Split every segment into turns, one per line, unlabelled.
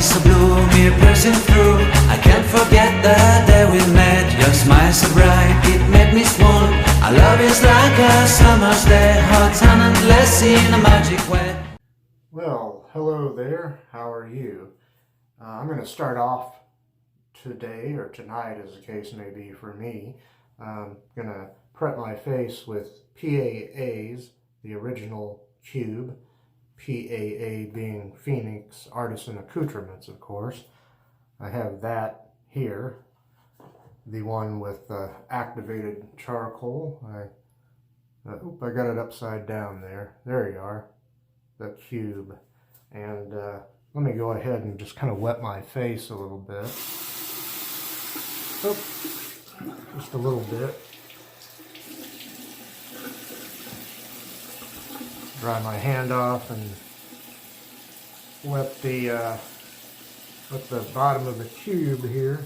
eyes so blue, me piercing through. I can't forget the day we met. Your smile so bright, it made me swoon. Our love is like a summer's day, hot and endless in a magic way.
Well, hello there. How are you? I'm going to start off today, or tonight as the case may be for me. I'm going to prep my face with PAA's The Original Cube. PAA being Phoenix Artisan Accoutrements, of course. I have that here, the one with activated charcoal. I got it upside down there. There you are, the cube. And let me go ahead and just kind of wet my face a little bit. Oh, just a little bit. Dry my hand off and wet the bottom of the cube here,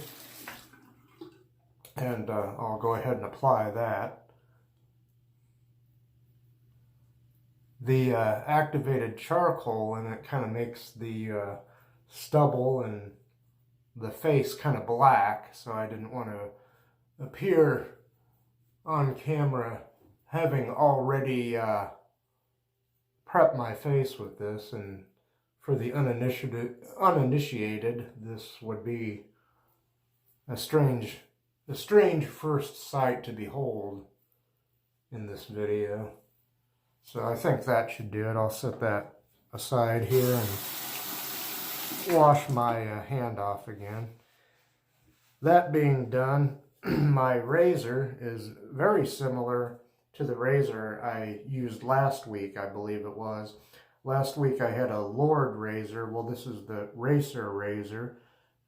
and I'll go ahead and apply that. The activated charcoal, and it kind of makes the stubble and the face kind of black, so I didn't want to appear on camera having already prep my face with this, and for the uninitiated, this would be a strange first sight to behold in this video. So I think that should do it. I'll set that aside here and wash my hand off again. That being done, my razor is very similar to the razor I used last week, I believe it was. Last week I had a Lord razor. Well, this is the Racer razor.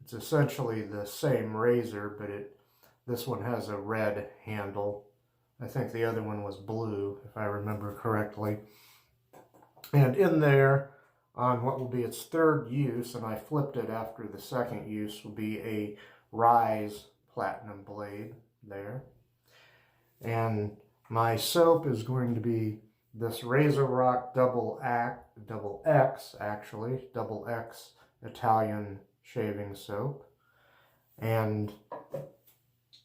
It's essentially the same razor, but this one has a red handle. I think the other one was blue, if I remember correctly. And in there, on what will be its third use, and I flipped it after the second use, will be a Rise Platinum blade there. And my soap is going to be this RazoRock XX Italian shaving soap. And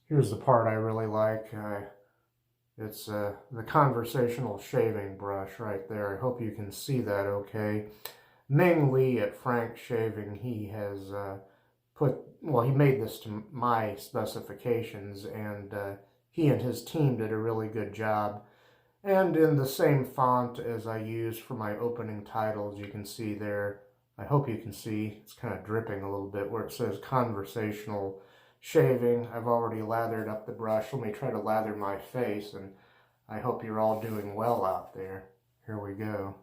here's the part I really like. It's the conversational shaving brush right there. I hope you can see that okay. Ming Lee at Frank Shaving, he has he made this to my specifications, and he and his team did a really good job. And in the same font as I used for my opening titles, you can see there, I hope you can see, it's kind of dripping a little bit, where it says Conversational Shaving. I've already lathered up the brush. Let me try to lather my face, and I hope you're all doing well out there. Here we go.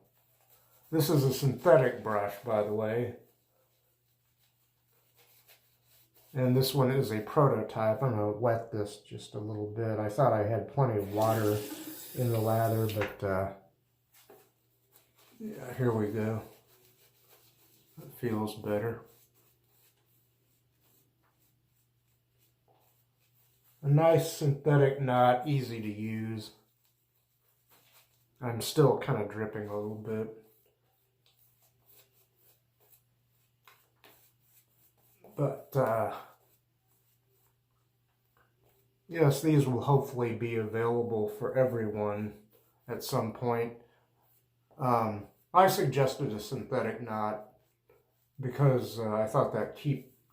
This is a synthetic brush, by the way. And this one is a prototype. I'm going to wet this just a little bit. I thought I had plenty of water in the lather, but yeah, here we go. It feels better. A nice synthetic knot, easy to use. I'm still kind of dripping a little bit. But, yes, these will hopefully be available for everyone at some point. I suggested a synthetic knot because I thought that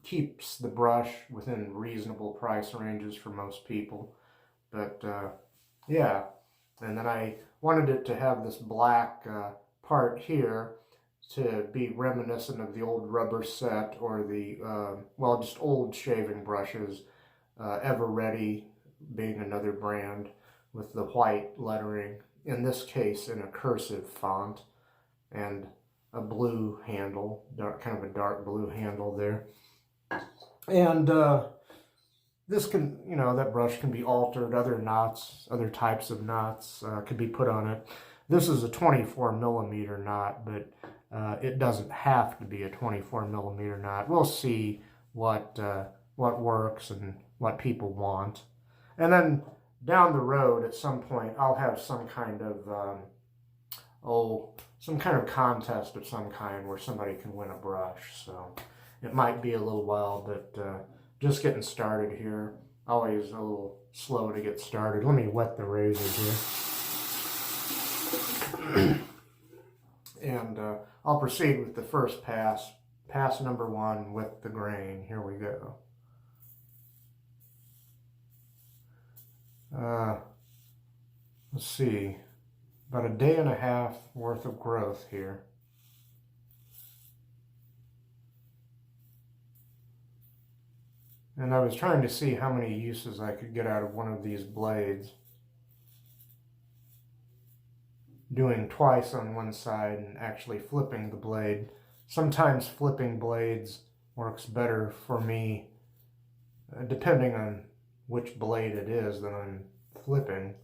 keeps the brush within reasonable price ranges for most people. But, yeah. And then I wanted it to have this black part here to be reminiscent of the old rubber set, or the, just old shaving brushes. Ever Ready being another brand with the white lettering, in this case in a cursive font, and a blue handle, kind of a dark blue handle there. And this can, that brush can be altered. Other knots, other types of knots could be put on it. This is a 24 millimeter knot, but it doesn't have to be a 24 millimeter knot. We'll see what works and what people want. And then down the road at some point, I'll have some kind of contest of some kind where somebody can win a brush. So it might be a little while, but just getting started here. Always a little slow to get started. Let me wet the razor here. And I'll proceed with the first pass. Pass number 1 with the grain. Here we go. Let's see. About a day and a half worth of growth here. And I was trying to see how many uses I could get out of one of these blades. Doing twice on one side and actually flipping the blade. Sometimes flipping blades works better for me, depending on which blade it is that I'm flipping.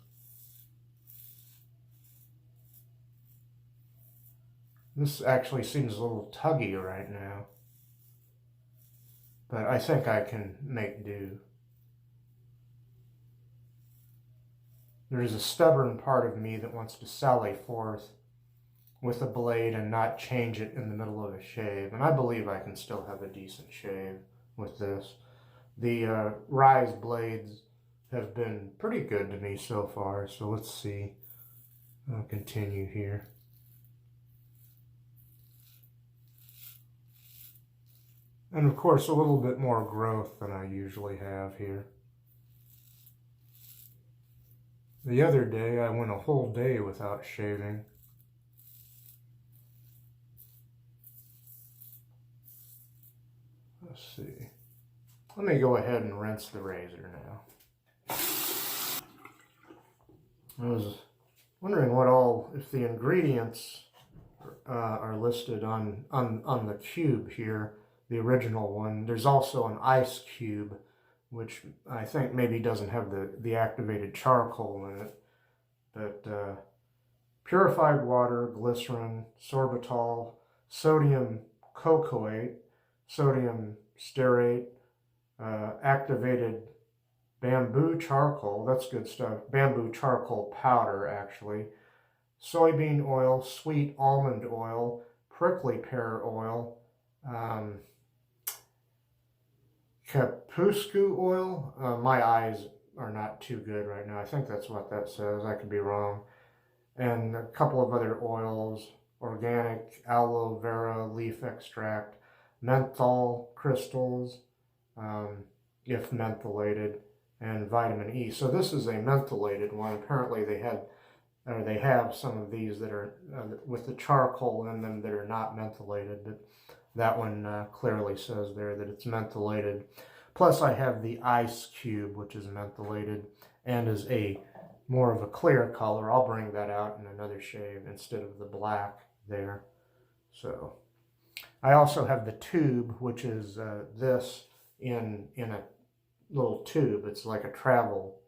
This actually seems a little tuggy right now, but I think I can make do. There's a stubborn part of me that wants to sally forth with a blade and not change it in the middle of a shave, and I believe I can still have a decent shave with this. The Rise blades have been pretty good to me so far, so let's see. I'll continue here. And of course a little bit more growth than I usually have here. The other day I went a whole day without shaving. Let's see. Let me go ahead and rinse the razor now. I was wondering what all, if the ingredients are listed on the cube here, the original one. There's also an ice cube, which I think maybe doesn't have the activated charcoal in it. But purified water, glycerin, sorbitol, sodium cocoate, sodium stearate, activated bamboo charcoal, that's good stuff, bamboo charcoal powder actually, soybean oil, sweet almond oil, prickly pear oil, Capuscu oil. My eyes are not too good right now. I think that's what that says. I could be wrong. And a couple of other oils, organic aloe vera leaf extract, menthol crystals, if mentholated, and vitamin E. So this is a mentholated one. Apparently they have some of these that are with the charcoal in them that are not mentholated, but that one clearly says there that it's mentholated. Plus I have the ice cube, which is mentholated and is a more of a clear color. I'll bring that out in another shave instead of the black there. So I also have the tube, which is this in a little tube. It's like a travel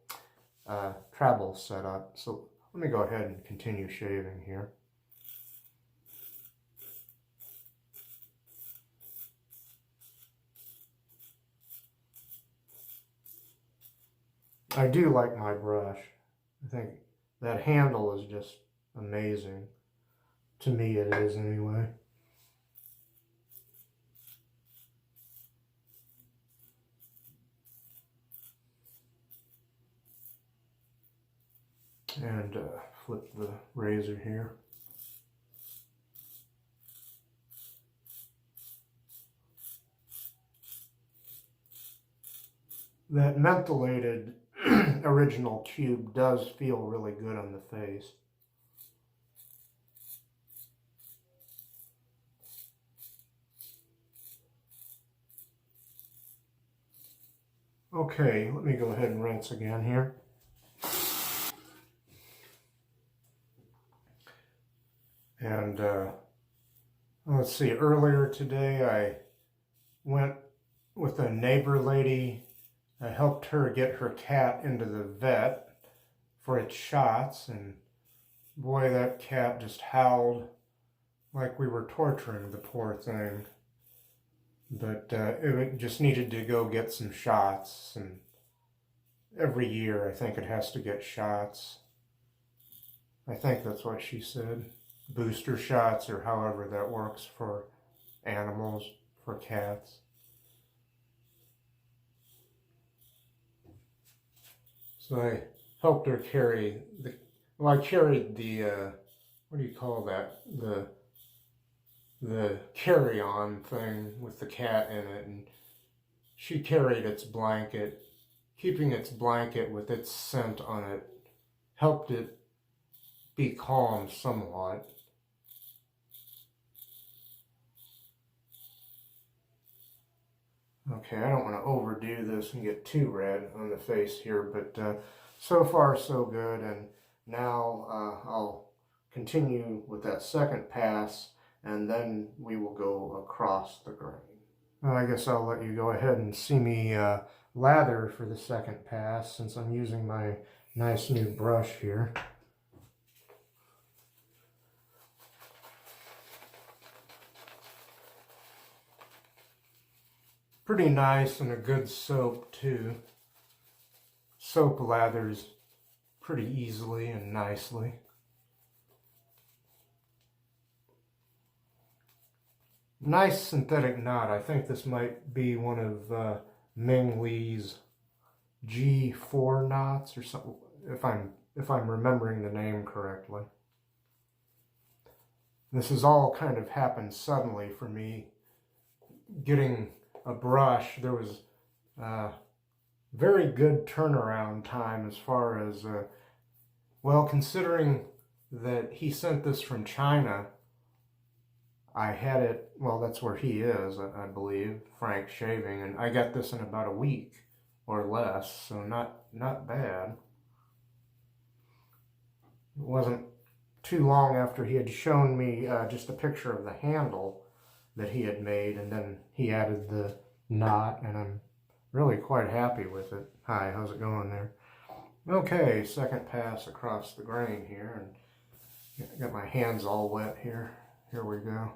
setup. So let me go ahead and continue shaving here. I do like my brush. I think that handle is just amazing. To me it is anyway. And flip the razor here. That mentholated original cube does feel really good on the face. Okay, let me go ahead and rinse again here. And let's see, earlier today I went with a neighbor lady. I helped her get her cat into the vet for its shots, and boy, that cat just howled like we were torturing the poor thing. But it just needed to go get some shots, and every year I think it has to get shots. I think that's what she said. Booster shots, or however that works for animals, for cats. So I helped her carry the, well, I carried the, what do you call that? The carry-on thing with the cat in it, and she carried its blanket. Keeping its blanket with its scent on it helped it be calm somewhat. Okay, I don't want to overdo this and get too red on the face here, but so far so good. And now I'll continue with that second pass, and then we will go across the grain. Well, I guess I'll let you go ahead and see me lather for the second pass, since I'm using my nice new brush here. Pretty nice, and a good soap too. Soap lathers pretty easily and nicely. Nice synthetic knot. I think this might be one of Ming Lee's G4 knots or something, if I'm remembering the name correctly. This has all kind of happened suddenly for me. Getting a brush, there was very good turnaround time as far as, well, considering that he sent this from China. I had it, well, that's where he is, I believe, Frank Shaving, and I got this in about a week or less, so not bad. It wasn't too long after he had shown me just a picture of the handle that he had made, and then he added the knot, and I'm really quite happy with it. Hi, how's it going there? Okay, second pass across the grain here, and I got my hands all wet here. Here we go.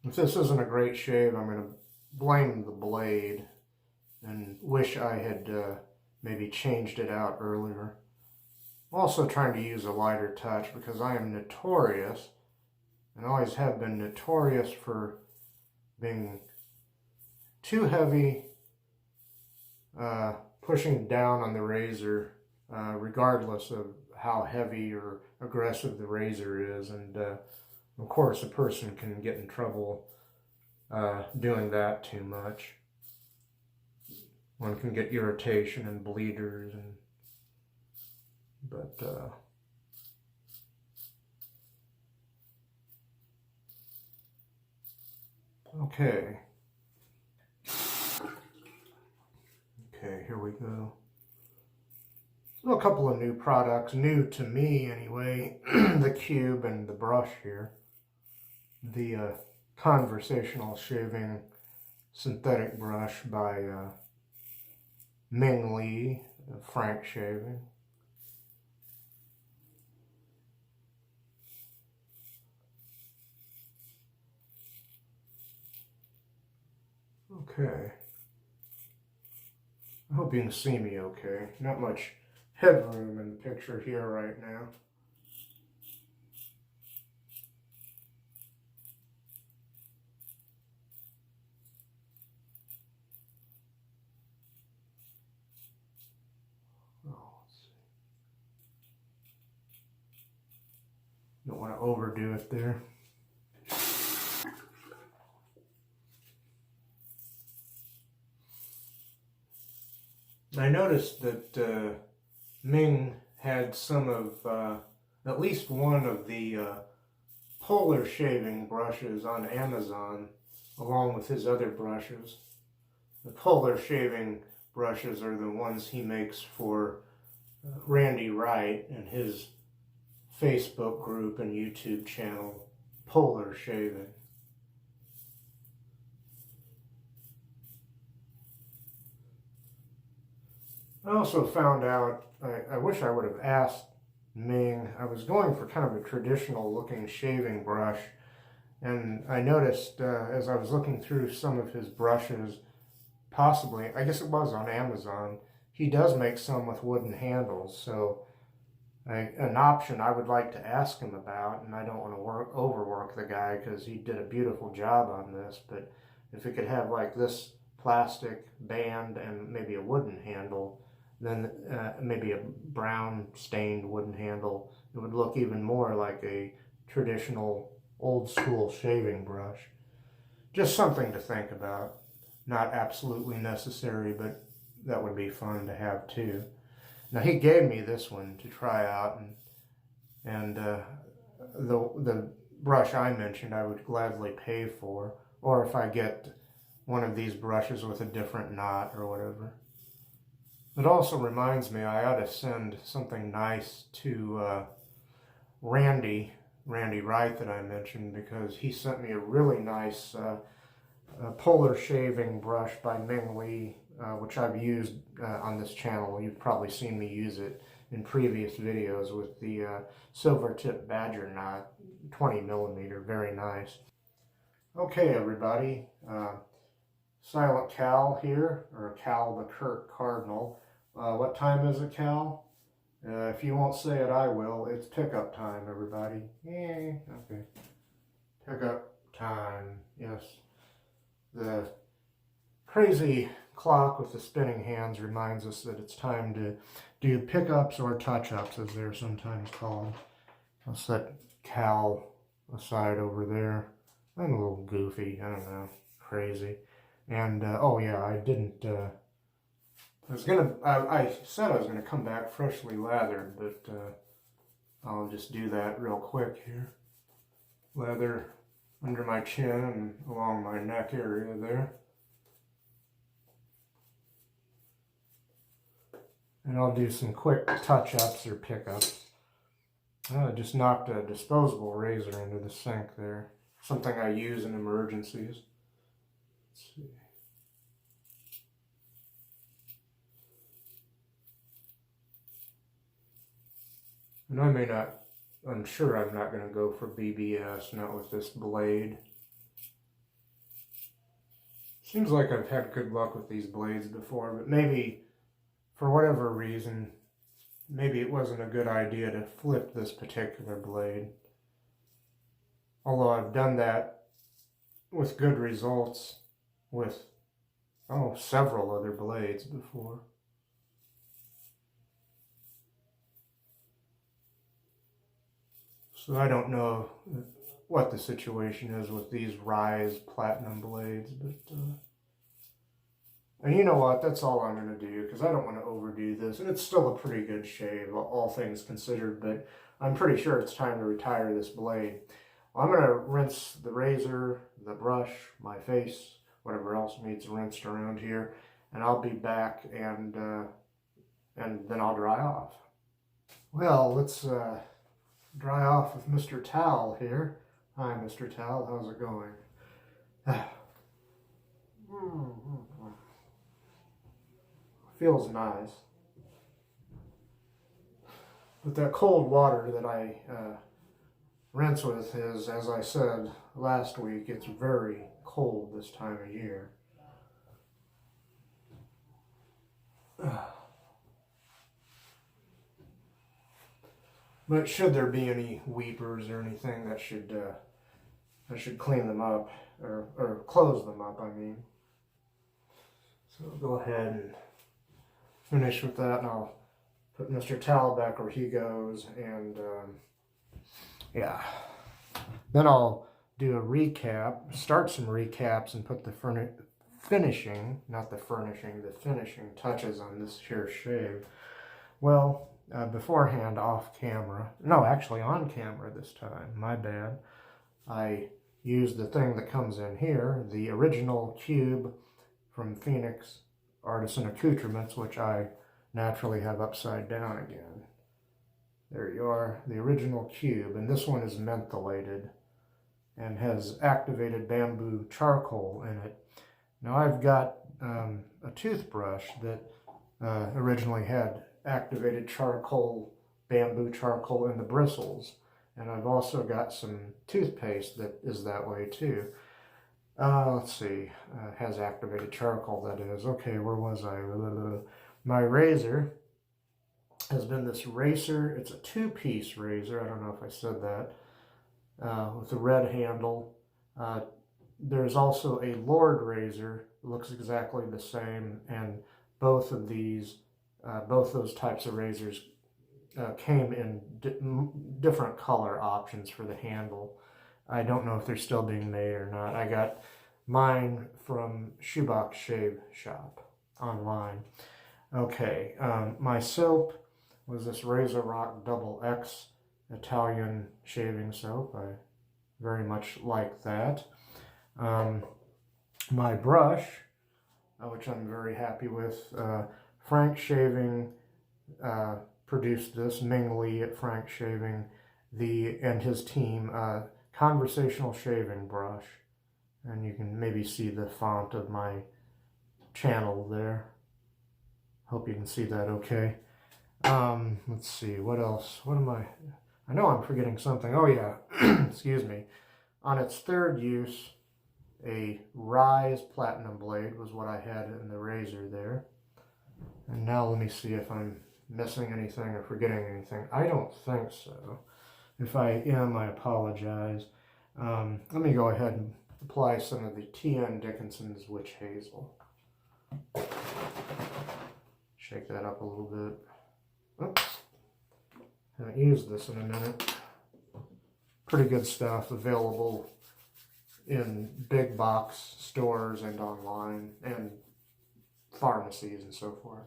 If this isn't a great shave, I'm going to blame the blade and wish I had maybe changed it out earlier. I'm also trying to use a lighter touch because I am notorious, and always have been notorious for being too heavy, pushing down on the razor, regardless of how heavy or aggressive the razor is. And of course, a person can get in trouble doing that too much. One can get irritation and bleeders, but okay. Okay, here we go. So a couple of new products, new to me anyway, the cube and the brush here. The Conversational Shaving synthetic brush by Ming Lee, Frank Shaving. Okay. I hope you can see me okay. Not much headroom in the picture here right now. Don't want to overdo it there. I noticed that Ming had some of, at least one of the Polar shaving brushes on Amazon, along with his other brushes. The Polar shaving brushes are the ones he makes for Randy Wright and his Facebook group and YouTube channel, Polar Shaving. I also found out, I wish I would have asked Ming, I was going for kind of a traditional looking shaving brush, and I noticed as I was looking through some of his brushes, possibly, I guess it was on Amazon, he does make some with wooden handles, so an option I would like to ask him about, and I don't want to overwork the guy because he did a beautiful job on this, but if it could have like this plastic band and maybe a wooden handle, then maybe a brown stained wooden handle, it would look even more like a traditional old school shaving brush. Just something to think about. Not absolutely necessary, but that would be fun to have too. Now he gave me this one to try out, and the brush I mentioned I would gladly pay for, or if I get one of these brushes with a different knot or whatever. It also reminds me I ought to send something nice to Randy Wright that I mentioned, because he sent me a really nice Polar shaving brush by Ming Lee, which I've used on this channel. You've probably seen me use it in previous videos with the silver tip badger knot, 20 millimeter, very nice. Okay everybody, Silent Cal here, or Cal the Kurt Cardinal. What time is it, Cal? If you won't say it, I will. It's pickup time, everybody. Yeah, okay. Pickup time, yes. The crazy clock with the spinning hands reminds us that it's time to do pickups or touch-ups, as they're sometimes called. I'll set Cal aside over there. I'm a little goofy, I don't know, crazy. And, oh yeah, I didn't, I said I was gonna come back freshly lathered, but I'll just do that real quick here. Lather under my chin and along my neck area there. And I'll do some quick touch-ups or pickups. I just knocked a disposable razor into the sink there. Something I use in emergencies. Let's see. And I'm sure I'm not going to go for BBS, not with this blade. Seems like I've had good luck with these blades before, but maybe, for whatever reason, maybe it wasn't a good idea to flip this particular blade. Although I've done that with good results with, several other blades before. So I don't know what the situation is with these Rise Platinum blades, but and you know what, that's all I'm going to do, because I don't want to overdo this, and it's still a pretty good shave, all things considered, but I'm pretty sure it's time to retire this blade. I'm going to rinse the razor, the brush, my face, whatever else needs rinsed around here, and I'll be back, and then I'll dry off. Well, let's dry off with Mr. Towel here. Hi, Mr. Towel. How's it going? Feels nice. But that cold water that I rinse with is, as I said last week, it's very cold this time of year. But should there be any weepers or anything, that should clean them up, or close them up, I mean. So I'll go ahead and finish with that, and I'll put Mr. Towel back where he goes, and yeah. Then I'll do a recap, start some recaps, and put the finishing touches on this here shave. Well, beforehand, off camera, no, actually on camera this time, my bad, I used the thing that comes in here, the original cube from Phoenix Artisan Accoutrements, which I naturally have upside down again. There you are, the original cube, and this one is mentholated and has activated bamboo charcoal in it. Now I've got a toothbrush that originally had activated charcoal, bamboo charcoal in the bristles, and I've also got some toothpaste that is that way too. Let's see, has activated charcoal, that is. Okay, where was I? My razor has been this razor. It's a two-piece razor. I don't know if I said that. With a red handle. There's also a Lord razor. It looks exactly the same, and both of these, both those types of razors came in different color options for the handle. I don't know if they're still being made or not. I got mine from Shoebox Shave Shop online. Okay, my soap was this RazoRock XX Italian shaving soap. I very much like that. My brush, which I'm very happy with, Frank Shaving produced this, Ming Lee at Frank Shaving, and his team, Conversational Shaving brush. And you can maybe see the font of my channel there. Hope you can see that okay. Let's see, what else? What am I know I'm forgetting something. Oh yeah, excuse me. On its third use, a Rise Platinum blade was what I had in the razor there. And now let me see if I'm missing anything or forgetting anything. I don't think so. If I am, I apologize. Let me go ahead and apply some of the TN Dickinson's Witch Hazel. Shake that up a little bit. Oops. Haven't used this in a minute. Pretty good stuff, available in big box stores and online and pharmacies and so forth.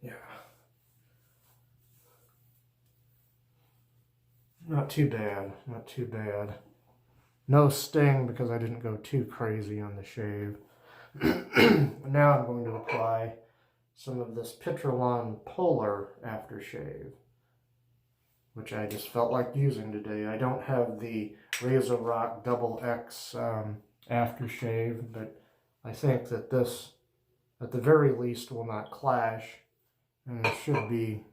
Yeah. Not too bad, not too bad. No sting because I didn't go too crazy on the shave. Now I'm going to apply some of this Pitralon Polar aftershave, which I just felt like using today. I don't have the RazoRock XX aftershave, but I think that this, at the very least, will not clash, and it should be.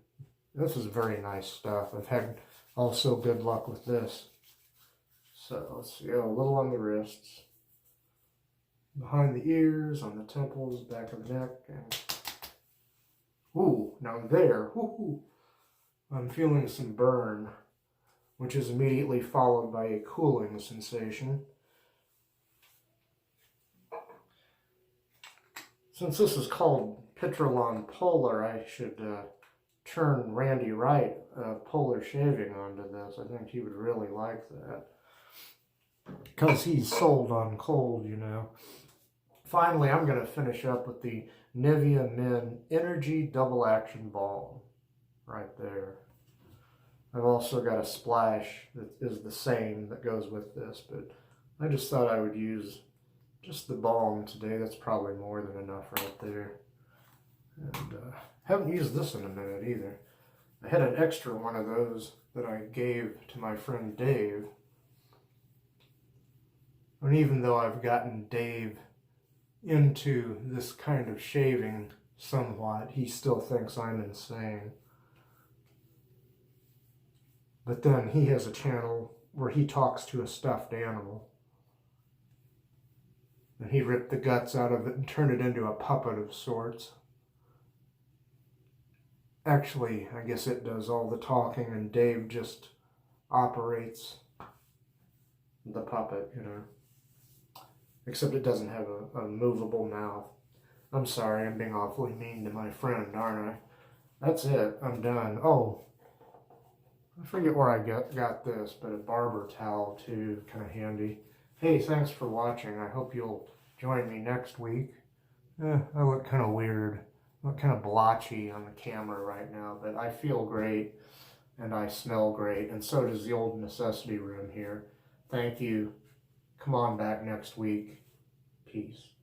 This is very nice stuff. I've had also good luck with this. So let's see, a little on the wrists, behind the ears, on the temples, back of the neck, and ooh, now there, whoo, I'm feeling some burn, which is immediately followed by a cooling sensation. Since this is called Pitralon Polar, I should turn Randy Wright Polar Shaving onto this. I think he would really like that, because he's sold on cold, you know. Finally, I'm going to finish up with the Nivea Men Energy Double Action Balm right there. I've also got a splash that is the same that goes with this, but I just thought I would use just the balm today. That's probably more than enough right there. And haven't used this in a minute either. I had an extra one of those that I gave to my friend Dave. And even though I've gotten Dave into this kind of shaving somewhat, he still thinks I'm insane. But then he has a channel where he talks to a stuffed animal. And he ripped the guts out of it and turned it into a puppet of sorts. Actually, I guess it does all the talking and Dave just operates the puppet, you know. Except it doesn't have a movable mouth. I'm sorry, I'm being awfully mean to my friend, aren't I? That's it, I'm done. Oh, I forget where I got this, but a barber towel too, kind of handy. Hey, thanks for watching. I hope you'll join me next week. I look kind of weird. I look kind of blotchy on the camera right now, but I feel great and I smell great, and so does the old necessity room here. Thank you. Come on back next week. Peace.